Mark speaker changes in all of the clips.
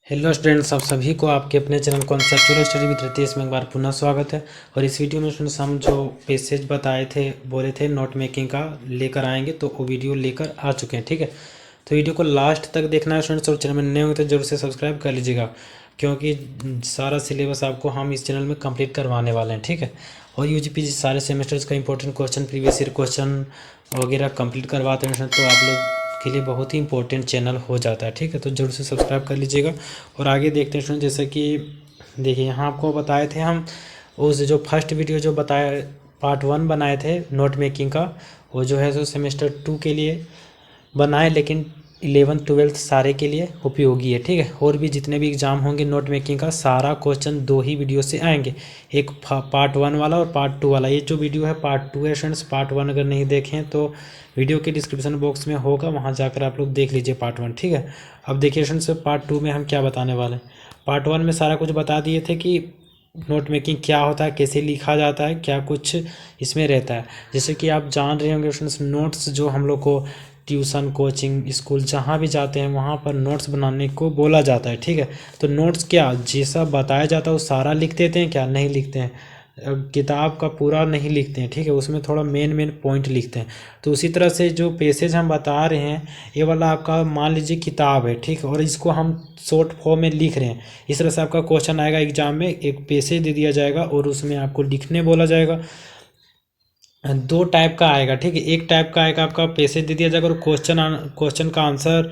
Speaker 1: Hello students, आप सभी को आपके अपने channel conceptual study with Ritesh में एक बार पुनः स्वागत है। और इस वीडियो में स्टूडेंट्स हम जो पैसेज बताए थे, बोले थे नोट मेकिंग का लेकर आएंगे, तो वो वीडियो लेकर आ चुके हैं। ठीक है, तो वीडियो को लास्ट तक देखना है स्टूडेंट्स, और चैनल में नए होंगे तो जरूर से सब्सक्राइब कर लीजिएगा, क्योंकि सारा सिलेबस आपको हम इस चैनल में कंप्लीट करवाने वाले हैं। ठीक है, और यूजीपीजी सारे सेमेस्टर्स का important question, previous year question वगैरह कंप्लीट करवाते हैं, तो आप लोग के लिए बहुत ही इंपॉर्टेंट चैनल हो जाता है। ठीक है, तो जरूर से सब्सक्राइब कर लीजिएगा। और आगे देखते हैं स्टूडेंट, जैसे कि देखिए यहाँ आपको बताए थे हम उस जो फर्स्ट वीडियो जो बताया, पार्ट 1 बनाए थे नोट मेकिंग का, वो जो है सो सेमेस्टर 2 के लिए बनाए, लेकिन 11th 12th सारे के लिए उपयोगी है। ठीक है, और भी जितने भी एग्जाम होंगे नोट मेकिंग का, सारा क्वेश्चन 2 ही वीडियो से आएंगे, एक पार्ट 1 वाला और पार्ट 2 वाला। ये जो वीडियो है पार्ट 2 है स्टूडेंट्स, पार्ट 1 अगर नहीं देखें तो वीडियो के डिस्क्रिप्शन बॉक्स में होगा, वहाँ जाकर आप लोग देख लीजिए पार्ट 1। ठीक है, अब देखिए स्टूडेंट्स पार्ट 2 में हम क्या बताने वाले हैं। पार्ट 1 में सारा कुछ बता दिए थे कि नोट मेकिंग क्या होता है, कैसे लिखा जाता है, क्या कुछ इसमें रहता है। जैसे कि आप जान रहे होंगे स्टूडेंट्स, नोट्स जो हम लोग को ट्यूशन, कोचिंग, स्कूल जहाँ भी जाते हैं वहाँ पर नोट्स बनाने को बोला जाता है। ठीक है, तो नोट्स क्या जैसा बताया जाता है वो सारा लिख देते हैं क्या? नहीं लिखते हैं, किताब का पूरा नहीं लिखते हैं। ठीक है, उसमें थोड़ा मेन पॉइंट लिखते हैं। तो उसी तरह से जो पेसेज हम बता रहे हैं, ये वाला आपका मान लीजिए किताब है, ठीक है, और इसको हम शॉर्ट फॉर्म में लिख रहे हैं। इस तरह से आपका क्वेश्चन आएगा एग्जाम में, एक पेसेज दे दिया जाएगा और उसमें आपको लिखने बोला जाएगा। 2 टाइप का आएगा। ठीक है, एक टाइप का आएगा आपका पैसेज दे दिया जाएगा और क्वेश्चन का आंसर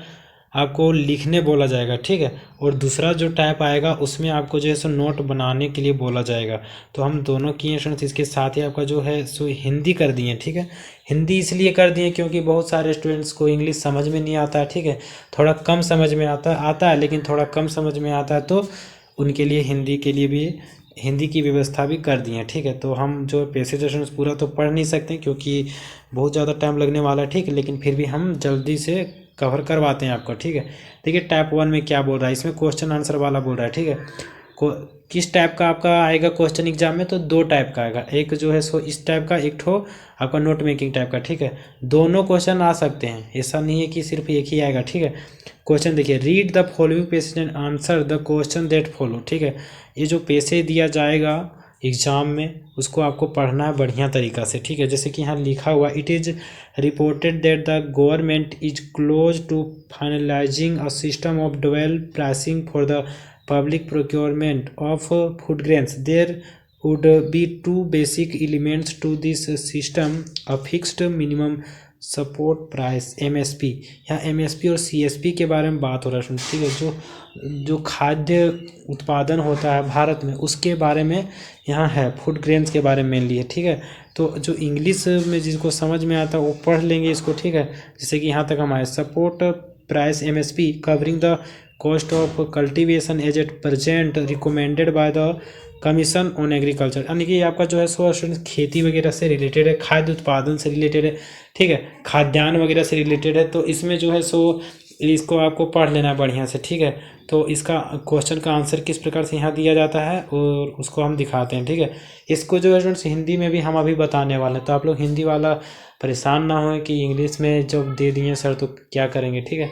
Speaker 1: आपको लिखने बोला जाएगा। ठीक है, और दूसरा जो टाइप आएगा उसमें आपको जो है सो नोट बनाने के लिए बोला जाएगा। तो हम दोनों किए स्टूडेंट्स, इसके साथ ही आपका जो है सो हिंदी कर दिए। ठीक है, हिंदी इसलिए कर दिए क्योंकि बहुत सारे स्टूडेंट्स को इंग्लिश समझ में नहीं आता है। ठीक है, थोड़ा कम समझ में आता है, लेकिन थोड़ा कम समझ में आता है, तो उनके लिए हिंदी के लिए भी हिंदी की व्यवस्था भी कर दी है। ठीक है, तो हम जो पैसेज पूरा तो पढ़ नहीं सकते क्योंकि बहुत ज़्यादा टाइम लगने वाला है। ठीक है, लेकिन फिर भी हम जल्दी से कवर करवाते हैं आपका। ठीक है, देखिए टाइप 1 में क्या बोल रहा है, इसमें क्वेश्चन आंसर वाला बोल रहा है। ठीक है, किस टाइप का आपका आएगा क्वेश्चन एग्जाम में, तो 2 टाइप का आएगा, एक जो है सो इस टाइप का, एक ठो आपका नोट मेकिंग टाइप का। ठीक है, दोनों क्वेश्चन आ सकते हैं, ऐसा नहीं है कि सिर्फ एक ही आएगा। ठीक है, क्वेश्चन देखिए, read the following passage and answer the question that follow. ठीक है, ये जो पैसेज दिया जाएगा एग्जाम में, उसको आपको पढ़ना है बढ़िया तरीका से। ठीक है, जैसे कि यहाँ लिखा हुआ, it is reported that the government is close to finalising a system of dual pricing for the public procurement of food grains. There would be 2 basic elements to this system: a fixed minimum support price MSP। यहाँ MSP और CSP के बारे में बात हो रहा है। ठीक है, जो खाद्य उत्पादन होता है भारत में, उसके बारे में यहाँ है, फूड ग्रेन्स के बारे में मेनली है। ठीक है, तो जो इंग्लिश में जिसको समझ में आता है वो पढ़ लेंगे इसको। ठीक है, जैसे कि यहाँ तक हम आए, support price MSP covering the cost of cultivation as at present recommended by the commission on agriculture. यानी कि आपका जो है सो खेती वगैरह से रिलेटेड है, खाद्य उत्पादन से रिलेटेड है। ठीक है, खाद्यान्न वगैरह से रिलेटेड है, तो इसमें जो है सो इसको आपको पढ़ लेना है बढ़िया से। ठीक है, तो इसका क्वेश्चन का आंसर किस प्रकार से यहाँ दिया जाता है और उसको हम दिखाते हैं। ठीक है, इसको जो है स्टूडेंट्स हिंदी में भी हम अभी बताने वाले हैं, तो आप लोग हिंदी वाला परेशान ना हो कि इंग्लिश में जब दे दिए सर तो क्या करेंगे। ठीक है,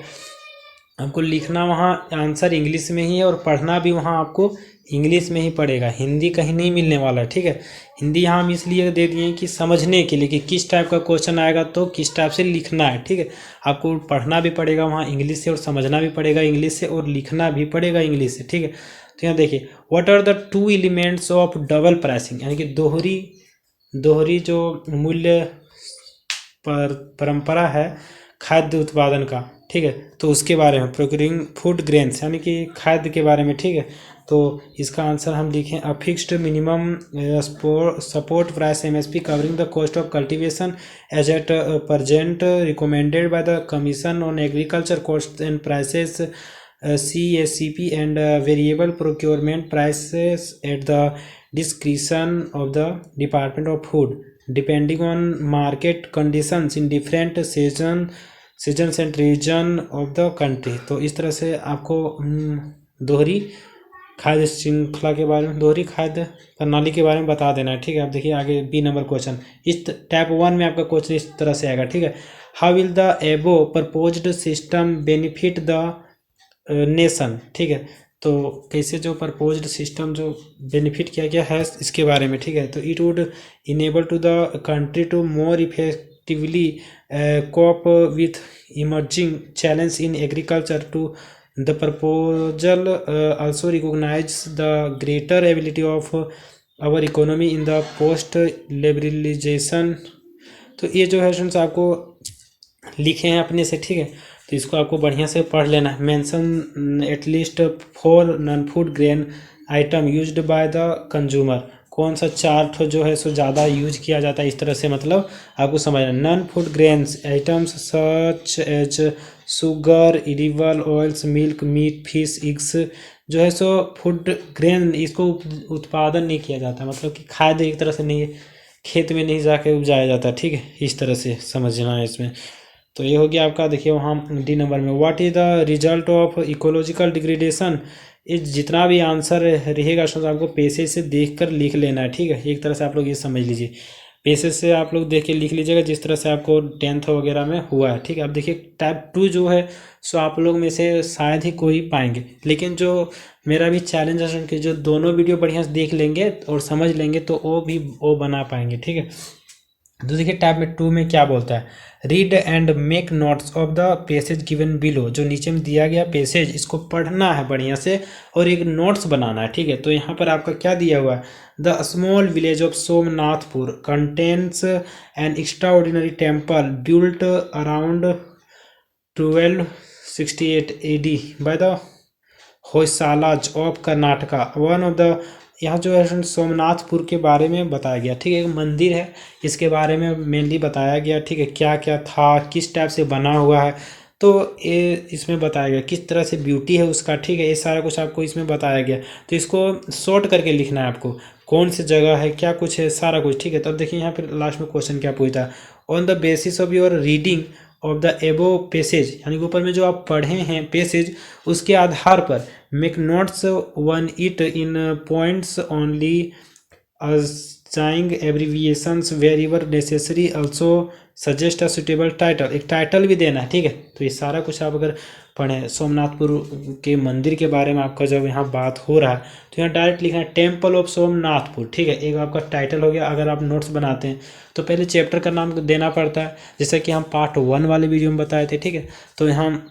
Speaker 1: आपको लिखना वहाँ आंसर इंग्लिश में ही है और पढ़ना भी वहाँ आपको इंग्लिश में ही पड़ेगा, हिंदी कहीं नहीं मिलने वाला है। ठीक है, हिंदी यहाँ हम इसलिए दे दिए कि समझने के लिए कि किस टाइप का क्वेश्चन आएगा तो किस टाइप से लिखना है। ठीक है, आपको पढ़ना भी पड़ेगा वहाँ इंग्लिश से और समझना भी पड़ेगा इंग्लिश से और लिखना भी पड़ेगा इंग्लिश से। ठीक है, तो यहाँ देखिए, what are the 2 elements of double pricing, यानी कि दोहरी जो मूल्य परंपरा है खाद्य उत्पादन का। ठीक है, तो उसके बारे में, प्रोक्यूरिंग फूड ग्रेन्स यानी कि खाद्य के बारे में। ठीक है, तो इसका आंसर हम लिखें, a fixed minimum support price MSP covering the cost of cultivation as at present recommended by the commission on agriculture cost and prices CACP and variable procurement prices at the discretion of the department of food depending on market conditions in different seasons and region of the country. तो इस तरह से आपको दोहरी खाद्य श्रृंखला के बारे में, दोहरी खाद्य प्रणाली के बारे में बता देना है। ठीक है, आप देखिए आगे B नंबर क्वेश्चन, इस टाइप 1 में आपका क्वेश्चन इस तरह से आएगा। ठीक है, हाउ विल द एबो proposed system benefit the nation. ठीक है, तो कैसे जो प्रपोज्ड सिस्टम जो बेनिफिट किया गया है इसके बारे में, ठीक है। तो it would enable to the country to more effectively cope with emerging challenge in agriculture to the proposal also recognize the greater ability of our economy in the post liberalization। तो ये जो है स्टूडेंट्स आपको लिखे हैं अपने से, ठीक है। तो इसको आपको बढ़िया से पढ़ लेना है। Mention at least 4 non food grain item used by the consumer. कौन सा 4 जो है सो ज़्यादा यूज किया जाता है, इस तरह से मतलब आपको समझना। Non food grains items such as sugar, edible oils, milk, meat, fish, eggs जो है सो फूड ग्रेन, इसको उत्पादन नहीं किया जाता, मतलब कि खाद्य एक तरह से नहीं, खेत में नहीं जाके उपजाया जाता, ठीक है। इस तरह से समझना है इसमें। तो ये हो गया आपका। देखिए वहाँ डी नंबर में what is the result of ecological degradation. ये जितना भी आंसर रहेगा सब आपको पेशे से देखकर लिख लेना है, ठीक है। एक तरह से आप लोग ये समझ लीजिए, पेशे से आप लोग देख के लिख लीजिएगा जिस तरह से आपको 10th वगैरह में हुआ है, ठीक है। अब देखिए टाइप 2 जो है सो आप लोग में से शायद ही कोई पाएंगे, लेकिन जो मेरा भी चैलेंज है कि जो दोनों वीडियो बढ़िया से देख लेंगे और समझ लेंगे तो वो बना पाएंगे, ठीक है। तो देखिए टाइप में 2 में क्या बोलता है, read and make notes of the passage given below. जो नीचे में दिया गया पैसेज इसको पढ़ना है बढ़िया से और एक नोट्स बनाना है, ठीक है। तो यहाँ पर आपका क्या दिया हुआ है, the small village of Somnathpur contains an extraordinary temple built around 1268 AD by the Hoysalas of Karnataka. One of the, यहाँ जो है सोमनाथपुर के बारे में बताया गया, ठीक है। एक मंदिर है, इसके बारे में मेनली बताया गया, ठीक है। क्या क्या था, किस टाइप से बना हुआ है, तो ये इसमें बताया गया, किस तरह से ब्यूटी है उसका, ठीक है। ये सारा कुछ आपको इसमें बताया गया। तो इसको शॉर्ट करके लिखना है आपको, कौन सी जगह है, क्या कुछ है, सारा कुछ, ठीक है। तो अब देखिए यहाँ पर लास्ट में क्वेश्चन क्या पूछता है, on the basis of your reading of the एबो पेसेज, यानी ऊपर में जो आप पढ़े हैं पेसेज उसके आधार पर make notes on it in points only using abbreviations wherever necessary, also suggest a suitable title. एक टाइटल भी देना है, ठीक है। तो ये सारा कुछ आप अगर पढ़ें सोमनाथपुर के मंदिर के बारे में आपका जब यहाँ बात हो रहा है तो यहाँ डायरेक्ट लिखना है टेम्पल ऑफ सोमनाथपुर, ठीक है। एक आपका टाइटल हो गया। अगर आप नोट्स बनाते हैं तो पहले चैप्टर का नाम देना पड़ता है, जैसे कि हम पार्ट 1 वाले वीडियो में बताए थे, ठीक है। तो यहाँ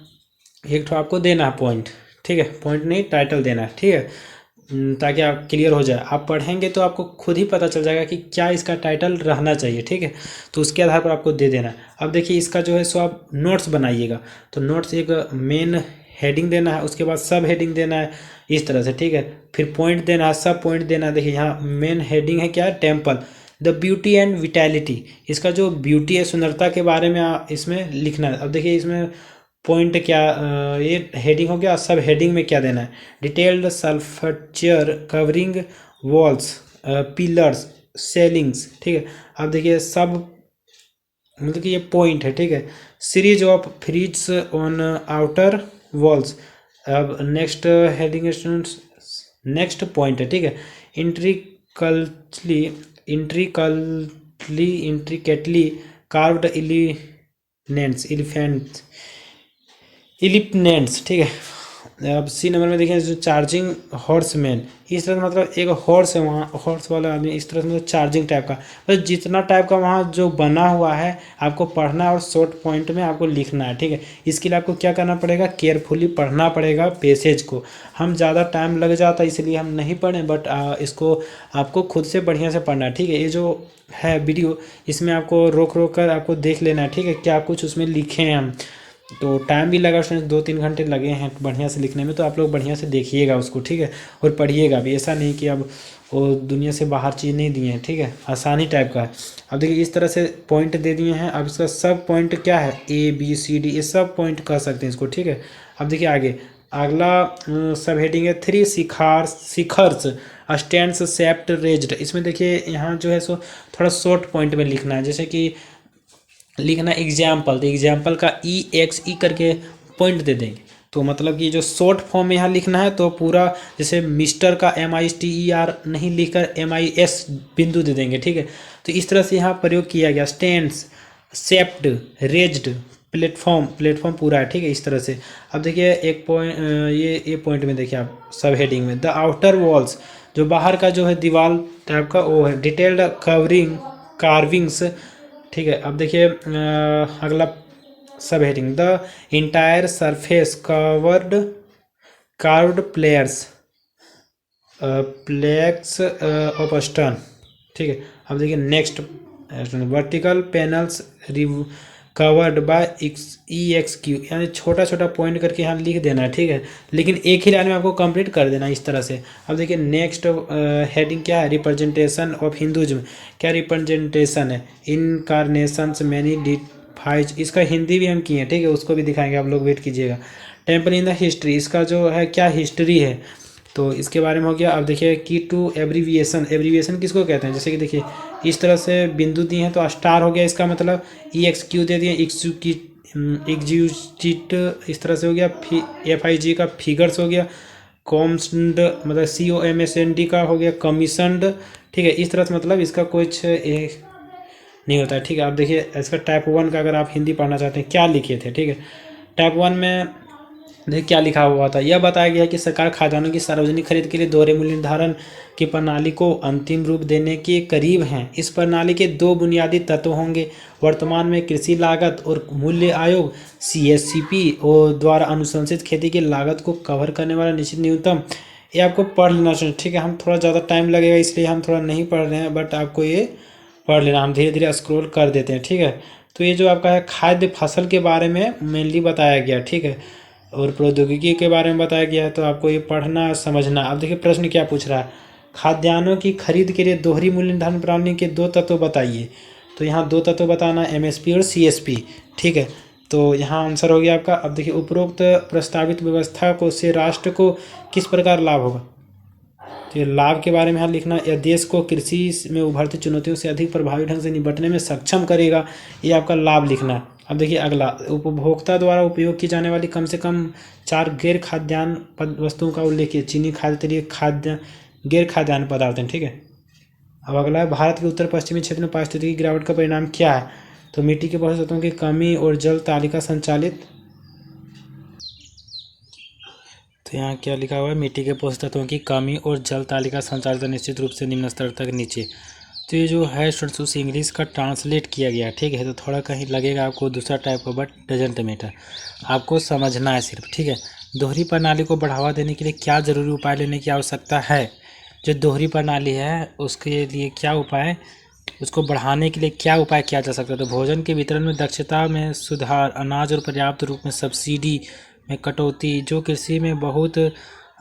Speaker 1: एक तो आपको देना है पॉइंट, ठीक है, पॉइंट नहीं टाइटल देना है, ठीक है, ताकि आप क्लियर हो जाए। आप पढ़ेंगे तो आपको खुद ही पता चल जाएगा कि क्या इसका टाइटल रहना चाहिए, ठीक है। तो उसके आधार पर आपको दे देना है। अब देखिए इसका जो है सो आप नोट्स बनाइएगा, तो नोट्स एक मेन हेडिंग देना है, उसके बाद सब हेडिंग देना है इस तरह से, ठीक है। फिर पॉइंट देना है, सब पॉइंट देना है। देखिए यहाँ मेन हेडिंग है क्या है, temple the beauty and vitality. इसका जो ब्यूटी है, सुंदरता के बारे में इसमें लिखना है। अब देखिए इसमें पॉइंट क्या, ये हेडिंग हो गया। सब हेडिंग में क्या देना है, detailed sculpture covering walls pillars ceilings, ठीक है। अब देखिए सब मतलब कि ये पॉइंट है, ठीक है। Series of frieze on outer walls. अब next heading students, next point है, ठीक है। इंट्रिकेटली कार्व्ड इलिप्नेंट्स, ठीक है। अब सी नंबर में देखिए जो चार्जिंग हॉर्समैन, इस तरह मतलब एक हॉर्स है, वहाँ हॉर्स वाला आदमी, इस तरह से मतलब चार्जिंग टाइप का, मतलब जितना टाइप का वहाँ जो बना हुआ है आपको पढ़ना है और शॉर्ट पॉइंट में आपको लिखना है, ठीक है। इसके लिए आपको क्या करना पड़ेगा, केयरफुली पढ़ना पड़ेगा पैसेज को। हम ज़्यादा टाइम लग जाता है इसलिए हम नहीं पढ़ें, बट इसको आपको खुद से बढ़िया से पढ़ना है, ठीक है। ये जो है वीडियो इसमें आपको रोक रोक कर आपको देख लेना है, ठीक है, क्या कुछ उसमें लिखे हैं हम। तो टाइम भी लगा उसमें, 2-3 घंटे लगे हैं बढ़िया से लिखने में। तो आप लोग बढ़िया से देखिएगा उसको, ठीक है, और पढ़िएगा भी। ऐसा नहीं कि अब वो दुनिया से बाहर चीज़ नहीं दिए हैं, ठीक है, आसानी टाइप का है। अब देखिए इस तरह से पॉइंट दे दिए हैं। अब इसका सब पॉइंट क्या है, ABCD, ये सब पॉइंट कह सकते हैं इसको, ठीक है। अब देखिए आगे अगला सब हेडिंग है 3 शिखर्स स्टैंड्स सेप्ट रेज्ड। इसमें देखिए यहाँ जो है सो थोड़ा शॉर्ट पॉइंट में लिखना है, जैसे कि लिखना एग्जाम्पल, तो एग्जाम्पल का EXE करके पॉइंट दे देंगे। तो मतलब कि जो शॉर्ट फॉर्म में यहाँ लिखना है तो पूरा जैसे मिस्टर का MISTER नहीं लिखकर MIS बिंदु दे देंगे, ठीक है। तो इस तरह से यहाँ प्रयोग किया गया। स्टैंड्स सेप्ड रेज्ड प्लेटफॉर्म पूरा है, ठीक है, इस तरह से। अब देखिए एक पॉइंट, ये पॉइंट में देखिए आप सब हेडिंग में द आउटर वॉल्स, जो बाहर का जो है दीवार टाइप का वो है, डिटेल्ड कार्विंग्स, ठीक है। अब देखिए अगला sub heading the entire surface carved plaques of stone, ठीक है। अब देखिए next vertical panels covered by EXQ, यानी छोटा छोटा पॉइंट करके यहाँ लिख देना है, ठीक है, लेकिन एक ही लाइन में आपको कंप्लीट कर देना है इस तरह से। अब देखिए नेक्स्ट हेडिंग क्या है, रिप्रेजेंटेशन ऑफ हिंदुइज्म, क्या रिप्रेजेंटेशन है, इनकारनेशंस मैनी डिफाइज, इसका हिंदी भी हम किए हैं, ठीक है, उसको भी दिखाएंगे, आप लोग वेट कीजिएगा। टेम्पल इन द हिस्ट्री, इसका जो है क्या हिस्ट्री है, तो इसके बारे में हो गया। अब देखिए की टू एब्रीविएशन किसको कहते हैं, जैसे कि देखिए इस तरह से बिंदु दिए हैं तो स्टार हो गया इसका मतलब, EXQ दे दिए, एग्जीक्यूट इस तरह से हो गया, FIG का फिगर्स हो गया, कॉम्सड मतलब COMSND का हो गया कमीशनड, ठीक है, इस तरह से मतलब इसका कुछ नहीं होता है, ठीक है। आप देखिए इसका टाइप 1 का अगर आप हिंदी पढ़ना चाहते हैं क्या लिखे थे, ठीक है, टाइप 1 में देखिए क्या लिखा हुआ था, यह बताया गया कि सरकार खाद्यान्नों की सार्वजनिक खरीद के लिए दोहरे मूल्य निर्धारण की प्रणाली को अंतिम रूप देने के करीब हैं। इस प्रणाली के 2 बुनियादी तत्व होंगे, वर्तमान में कृषि लागत और मूल्य आयोग CSCP और द्वारा अनुशंसित खेती की लागत को कवर करने वाला निश्चित न्यूनतम। ये आपको पढ़ लेना चाहिए, ठीक है, हम थोड़ा ज़्यादा टाइम लगेगा इसलिए हम थोड़ा नहीं पढ़ रहे हैं, बट आपको ये पढ़ लेना, हम धीरे धीरे स्क्रॉल कर देते हैं, ठीक है। तो ये जो आपका है खाद्य फसल के बारे में मेनली बताया गया, ठीक है, और प्रौद्योगिकी के बारे में बताया गया है, तो आपको ये पढ़ना समझना। अब देखिए प्रश्न क्या पूछ रहा है, खाद्यान्नों की खरीद के लिए दोहरी मूल्य निर्धारण प्रणाली के 2 तत्व बताइए, तो यहाँ 2 तत्व बताना, MSP और CSP, ठीक है, तो यहाँ आंसर हो गया आपका। अब देखिए उपरोक्त प्रस्तावित व्यवस्था को से राष्ट्र को किस प्रकार लाभ होगा, तो ये लाभ के बारे में यहाँ लिखना, यह देश को कृषि में उभरती चुनौतियों से अधिक प्रभावी ढंग से निपटने में सक्षम करेगा, ये आपका लाभ लिखना है। अब देखिए अगला, उपभोक्ता द्वारा उपयोग की जाने वाली कम से कम 4 गैर खाद्यान्न वस्तुओं का उल्लेख किया, चीनी, खाद्य तेल, गैर खाद्यान्न पदार्थ हैं, ठीक है। अब अगला है भारत के उत्तर पश्चिमी क्षेत्र में पारिस्थितिकी गिरावट का परिणाम क्या है, तो मिट्टी के पोषक तत्वों की कमी और जल तालिका संचालित, तो यहाँ क्या लिखा हुआ है, मिट्टी के पोषक तत्वों की कमी और जल तालिका संचालित निश्चित रूप से निम्न स्तर तक नीचे। तो ये जो है स्टूडेंट्स उस इंग्लिश का ट्रांसलेट किया गया, ठीक है, तो थोड़ा कहीं लगेगा आपको दूसरा टाइप का, बट डजंट मैटर, आपको समझना है सिर्फ, ठीक है। दोहरी प्रणाली को बढ़ावा देने के लिए क्या जरूरी उपाय लेने की आवश्यकता है, जो दोहरी प्रणाली है उसके लिए क्या उपाय, उसको बढ़ाने के लिए क्या उपाय किया जा सकता है, तो भोजन के वितरण में दक्षता में सुधार, अनाज और पर्याप्त रूप में सब्सिडी में कटौती, जो कृषि में बहुत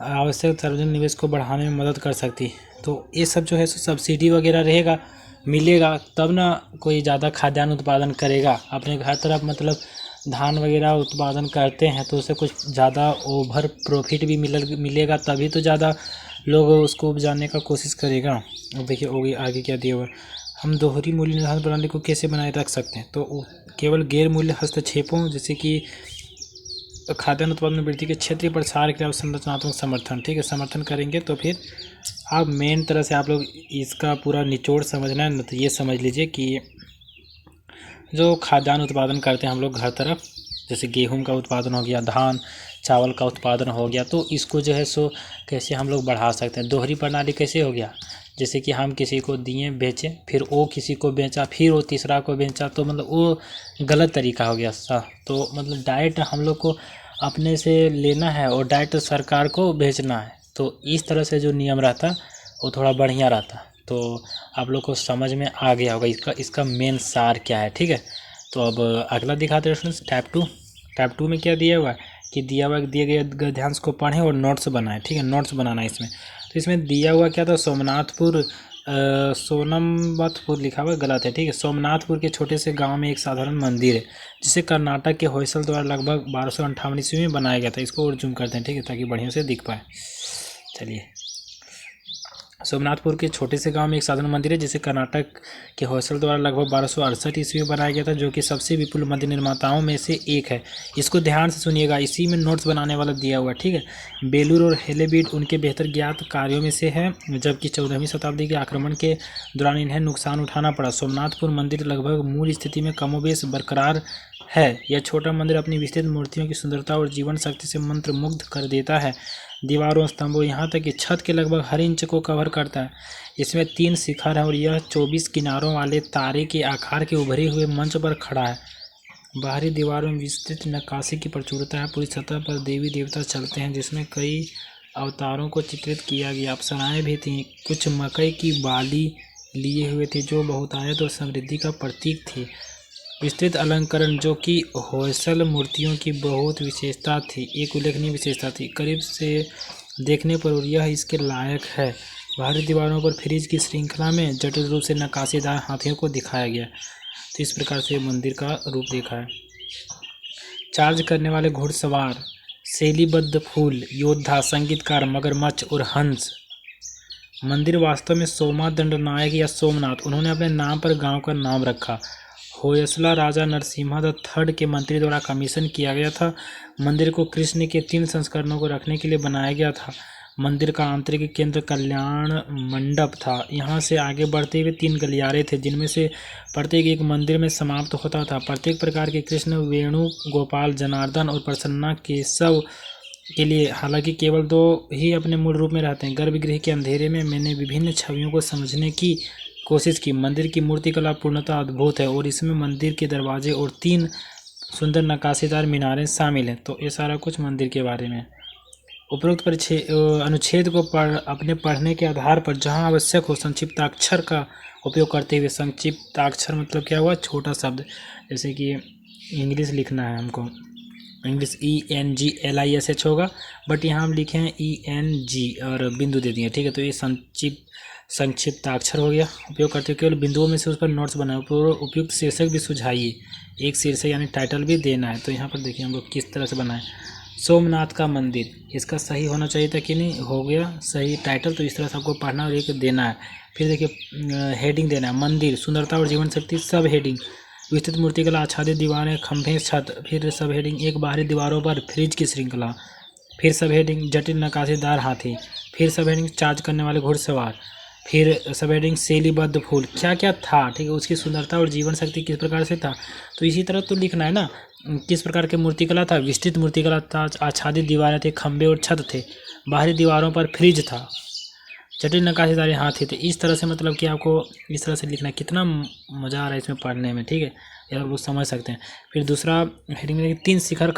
Speaker 1: आवश्यक सार्वजनिक निवेश को बढ़ाने में मदद कर सकती है। तो ये सब जो है सो सब्सिडी वगैरह रहेगा, मिलेगा तब ना कोई ज़्यादा खाद्यान्न उत्पादन करेगा। अपने घर तरफ मतलब धान वगैरह उत्पादन करते हैं तो उससे कुछ ज़्यादा ओवर प्रॉफिट भी मिलेगा, तभी तो ज़्यादा लोग उसको उपजाने का कोशिश करेगा। अब देखिए होगी आगे क्या दिया हुआ, हम दोहरी मूल्य निर्धारण प्रणाली को कैसे बनाए रख सकते हैं, तो केवल गैर मूल्य हस्तक्षेपों जैसे कि खाद्यान्न उत्पादन में वृद्धि के क्षेत्रीय प्रसार के लिए संरचनात्मक समर्थन, ठीक है, समर्थन करेंगे तो फिर आप मेन तरह से आप लोग इसका पूरा निचोड़ समझना है, तो ये समझ लीजिए कि जो खाद्यान्न उत्पादन करते हैं हम लोग घर तरफ, जैसे गेहूं का उत्पादन हो गया, धान चावल का उत्पादन हो गया, तो इसको जो है सो कैसे हम लोग बढ़ा सकते हैं। दोहरी प्रणाली कैसे हो गया, जैसे कि हम किसी को दिए बेचे, फिर वो किसी को बेचा, फिर वो तीसरा को बेचा, तो मतलब वो गलत तरीका हो गया सा। तो मतलब डायरेक्ट हम लोग को अपने से लेना है और डायरेक्ट सरकार को बेचना है, तो इस तरह से जो नियम रहता वो थोड़ा बढ़िया रहता। तो आप लोग को समझ में आ गया होगा इसका मेन सार क्या है, ठीक है। तो अब अगला दिखाते हैं स्टूडेंट्स टाइप 2 में क्या दिया हुआ है कि दिए गए गद्यांश को पढ़ें और नोट्स बनाएं, ठीक है, नोट्स बनाना है इसमें। तो इसमें दिया हुआ क्या था, सोनमवतपुर लिखा हुआ गलत है, ठीक है। सोमनाथपुर के छोटे से गांव में एक साधारण मंदिर है जिसे कर्नाटक के होयसल द्वारा लगभग 1258 ईस्वी में बनाया गया था। इसको और जूम करते हैं, ठीक है, ताकि बढ़िया से दिख पाए। चलिए, सोमनाथपुर के छोटे से गांव में एक साधारण मंदिर है जिसे कर्नाटक के होयसल द्वारा लगभग 1268 ईस्वी में बनाया गया था, जो कि सबसे विपुल मंदिर निर्माताओं में से एक है। इसको ध्यान से सुनिएगा, इसी में नोट्स बनाने वाला दिया हुआ, ठीक है। बेलूर और हेलेबीड उनके बेहतर ज्ञात कार्यों में से है, जबकि 14वीं शताब्दी के आक्रमण के दौरान इन्हें नुकसान उठाना पड़ा। सोमनाथपुर मंदिर लगभग मूल स्थिति में कमोबेश बरकरार है। यह छोटा मंदिर अपनी विस्तृत मूर्तियों की सुंदरता और जीवन शक्ति से मंत्रमुग्ध कर देता है। दीवारों, स्तंभों, यहाँ तक कि छत के लगभग हर इंच को कवर करता है। इसमें 3 शिखर हैं और यह 24 किनारों वाले तारे के आकार के उभरे हुए मंच पर खड़ा है। बाहरी दीवारों में विस्तृत नक्काशी की प्रचुरता है। पूरी सतह पर देवी देवता चलते हैं, जिसमें कई अवतारों को चित्रित किया गया। अप्सराएं भी थीं, कुछ मकई की बाली लिए हुए थे, जो बहुतायत और समृद्धि का प्रतीक थी। विस्तृत अलंकरण, जो कि होयसल मूर्तियों की बहुत विशेषता थी, एक उल्लेखनीय विशेषता थी। करीब से देखने पर यह इसके लायक है। बाहरी दीवारों पर फ्रिज की श्रृंखला में जटिल रूप से नक्काशीदार हाथियों को दिखाया गया। तो इस प्रकार से मंदिर का रूप देखा है। चार्ज करने वाले घुड़सवार, शैलीबद्ध फूल, योद्धा, संगीतकार, मगरमच्छ और हंस। मंदिर वास्तव में सोमा दंडनायक या सोमनाथ, उन्होंने अपने नाम पर गांव का नाम रखा। होयसला राजा नरसिम्हा द थर्ड के मंत्री द्वारा कमीशन किया गया था। मंदिर को कृष्ण के 3 संस्करणों को रखने के लिए बनाया गया था। मंदिर का आंतरिक केंद्र कल्याण मंडप था। यहाँ से आगे बढ़ते हुए 3 गलियारे थे, जिनमें से प्रत्येक एक मंदिर में समाप्त होता था। प्रत्येक प्रकार के कृष्ण, वेणु गोपाल, जनार्दन और प्रसन्ना केशव के लिए हालांकि केवल 2 ही अपने मूल रूप में रहते हैं। गर्भगृह के अंधेरे में मैंने विभिन्न छवियों को समझने की कोशिश की। मंदिर की मूर्तिकला पूर्णतः अद्भुत है और इसमें मंदिर के दरवाजे और 3 सुंदर नक्काशीदार मीनारें शामिल हैं। तो ये सारा कुछ मंदिर के बारे में। उपरोक्त अनुच्छेद को अपने पढ़ने के आधार पर जहां आवश्यक हो संक्षिप्ताक्षर का उपयोग करते हुए, संक्षिप्ताक्षर मतलब क्या हुआ, छोटा शब्द, जैसे कि इंग्लिश लिखना है हमको, इंग्लिश ENGLISH होगा, बट यहाँ हम लिखे हैं ENG और बिंदु दे दिए, ठीक है। तो ये संक्षिप्ताक्षर हो गया। उपयोग करते हुए केवल बिंदुओं में से उस पर नोट्स बनाए। उपयुक्त शीर्षक भी सुझाइए, एक शीर्षक यानी टाइटल भी देना है। तो यहाँ पर देखिए हम लोग किस तरह से बनाए। सोमनाथ का मंदिर, इसका सही होना चाहिए था कि नहीं, हो गया सही टाइटल। तो इस तरह से आपको पढ़ना और एक देना है। फिर देखिए हेडिंग देना है, मंदिर, सुंदरता और जीवन शक्ति, सब हेडिंग। विस्तृत मूर्तिकला, आच्छादित दीवारें, खंभे, छत। फिर सब हेडिंग, एक बाहरी दीवारों पर फ्रिज की श्रृंखला। फिर सब हेडिंग, जटिल नक्काशीदार हाथी। फिर सब हेडिंग, चार्ज करने वाले घुड़सवार। फिर सब हेडिंग, शैलीबद्ध फूल। क्या क्या था, ठीक है, उसकी सुंदरता और जीवन शक्ति किस प्रकार से था। तो इसी तरह तो लिखना है ना, किस प्रकार के मूर्तिकला था, विस्तृत मूर्तिकला था, आच्छादित दीवारें थे, खंभे और छत थे, बाहरी दीवारों पर फ्रिज था, जटिल नक्काशीदार हाथी थे। इस तरह से मतलब कि आपको इस तरह से लिखना है। कितना मज़ा आ रहा है इसमें पढ़ने में, ठीक है, ये आप लोग समझ सकते हैं। फिर दूसरा हेडिंग में 3 शिखर,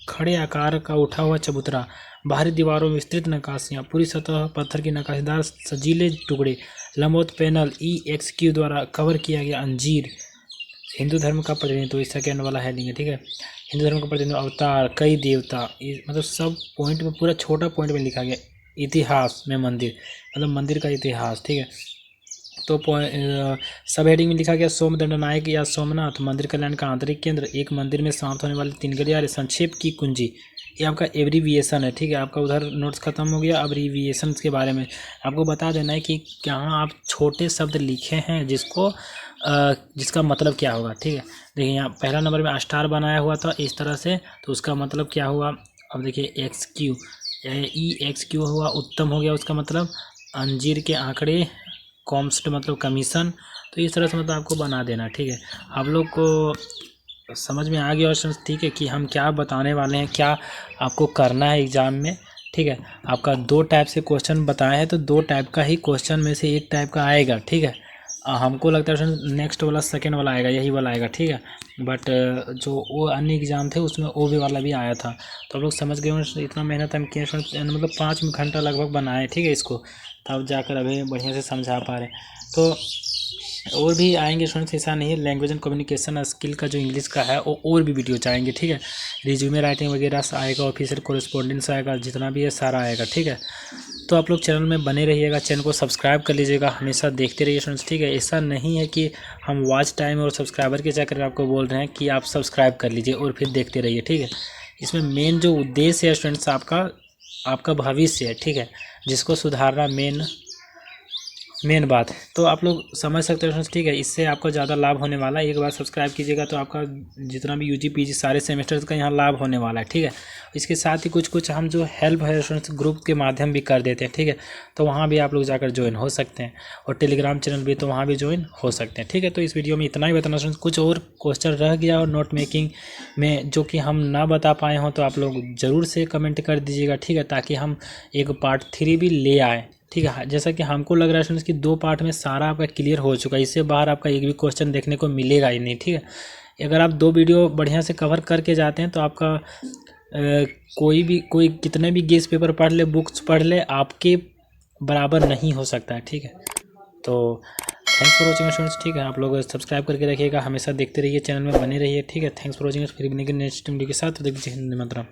Speaker 1: खड़े आकार का उठा हुआ चबूतरा, बाहरी दीवारों में विस्तृत नक्काशियाँ, पूरी सतह पत्थर की नक्काशीदार सजीले टुकड़े, लंबवत पैनल, EXQ द्वारा कवर किया गया अंजीर। हिंदू धर्म का प्रतिनिधित्व, इसका सेकंड वाला हेडिंग है, ठीक है। हिंदू धर्म का प्रतिनिधित्व, अवतार, कई देवता, मतलब सब पॉइंट में, पूरा छोटा पॉइंट में लिखा गया। इतिहास में मंदिर, मतलब मंदिर का इतिहास, ठीक है। तो सब हेडिंग में लिखा गया सोमदंडनायक या सोमनाथ, मंदिर कल्याण का आंतरिक केंद्र, एक मंदिर में समाप्त होने वाले 3 गलियारे, संक्षेप की कुंजी। ये आपका एब्रीविएशन है, ठीक है। आपका उधर नोट्स खत्म हो गया। एब्रीविएशन के बारे में आपको बता देना है कि कहाँ आप छोटे शब्द लिखे हैं जिसका मतलब क्या होगा, ठीक है। देखिए यहाँ पहला नंबर में स्टार बनाया हुआ था इस तरह से, तो उसका मतलब क्या हुआ। अब देखिए EXQ हुआ, उत्तम हो गया, उसका मतलब अंजीर के आंकड़े, कॉम्स्ट मतलब कमीशन। तो इस तरह से मतलब आपको बना देना, ठीक है। आप लोग को समझ में आ गया और ठीक है कि हम क्या बताने वाले हैं, क्या आपको करना है एग्ज़ाम में, ठीक है। आपका 2 टाइप से क्वेश्चन बताए हैं, तो 2 टाइप का ही क्वेश्चन में से एक टाइप का आएगा, ठीक है। हमको लगता है नेक्स्ट वाला सेकेंड वाला आएगा, यही वाला आएगा, ठीक है। बट जो वो अन्य एग्ज़ाम थे उसमें OB वाला भी आया था। तो आप लोग समझ गए, इतना मेहनत हम किए, मतलब 5 घंटा लगभग बनाए, ठीक है इसको, तब जाकर अभी बढ़िया से समझा पा रहे। तो और भी आएंगे स्टूडेंट्स, ऐसा नहीं है। लैंग्वेज एंड कम्युनिकेशन स्किल का जो इंग्लिश का है वो और भी वीडियो चाहेंगे, ठीक है। रिज्यूमे राइटिंग वगैरह आएगा, ऑफिसर कोरेस्पोंडेंस आएगा, जितना भी है सारा आएगा, ठीक है। तो आप लोग चैनल में बने रहिएगा, चैनल को सब्सक्राइब कर लीजिएगा, हमेशा देखते रहिए स्टूडेंट्स, ठीक है। ऐसा नहीं है कि हम वॉच टाइम और सब्सक्राइबर के चक्कर में आपको बोल रहे हैं कि आप सब्सक्राइब कर लीजिए और फिर देखते रहिए, ठीक है। इसमें मेन जो उद्देश्य है स्टूडेंट्स आपका भविष्य है, ठीक है, जिसको सुधारना मेन मेन बात तो आप लोग समझ सकते हो फ्रेंड्स, ठीक है। इससे आपको ज़्यादा लाभ होने वाला है। एक बार सब्सक्राइब कीजिएगा तो आपका जितना भी यूजी पीजी सारे सेमेस्टर्स का यहाँ लाभ होने वाला है, ठीक है। इसके साथ ही कुछ कुछ हम जो हेल्प है फ्रेंड्स ग्रुप के माध्यम भी कर देते हैं, ठीक है। तो वहाँ भी आप लोग जाकर ज्वाइन हो सकते हैं, और टेलीग्राम चैनल भी, तो वहाँ भी ज्वाइन हो सकते हैं, ठीक है। तो इस वीडियो में इतना ही बताना फ्रेंड्स। कुछ और क्वेश्चन रह गया और नोट मेकिंग में जो कि हम ना बता पाए हों तो आप लोग ज़रूर से कमेंट कर दीजिएगा, ठीक है, ताकि हम एक पार्ट 3 भी ले आए, ठीक है। जैसा कि हमको लग रहा है स्टूडेंट्स कि 2 पार्ट में सारा आपका क्लियर हो चुका है, इससे बाहर आपका एक भी क्वेश्चन देखने को मिलेगा ही नहीं, ठीक है। अगर आप 2 वीडियो बढ़िया से कवर करके जाते हैं तो आपका कोई कितने भी गेस पेपर पढ़ ले, बुक्स पढ़ ले, आपके बराबर नहीं हो सकता है, ठीक है। तो थैंक्स फॉर वॉचिंग स्टूडेंट्स, ठीक है। आप लोग सब्सक्राइब करके रखिएगा, हमेशा देखते रहिए, चैनल में बने रहिए, ठीक है। Thanks for watching. फिर मिलेंगे नेक्स्ट वीडियो के साथ। तो देखिए, हिंद मातरम।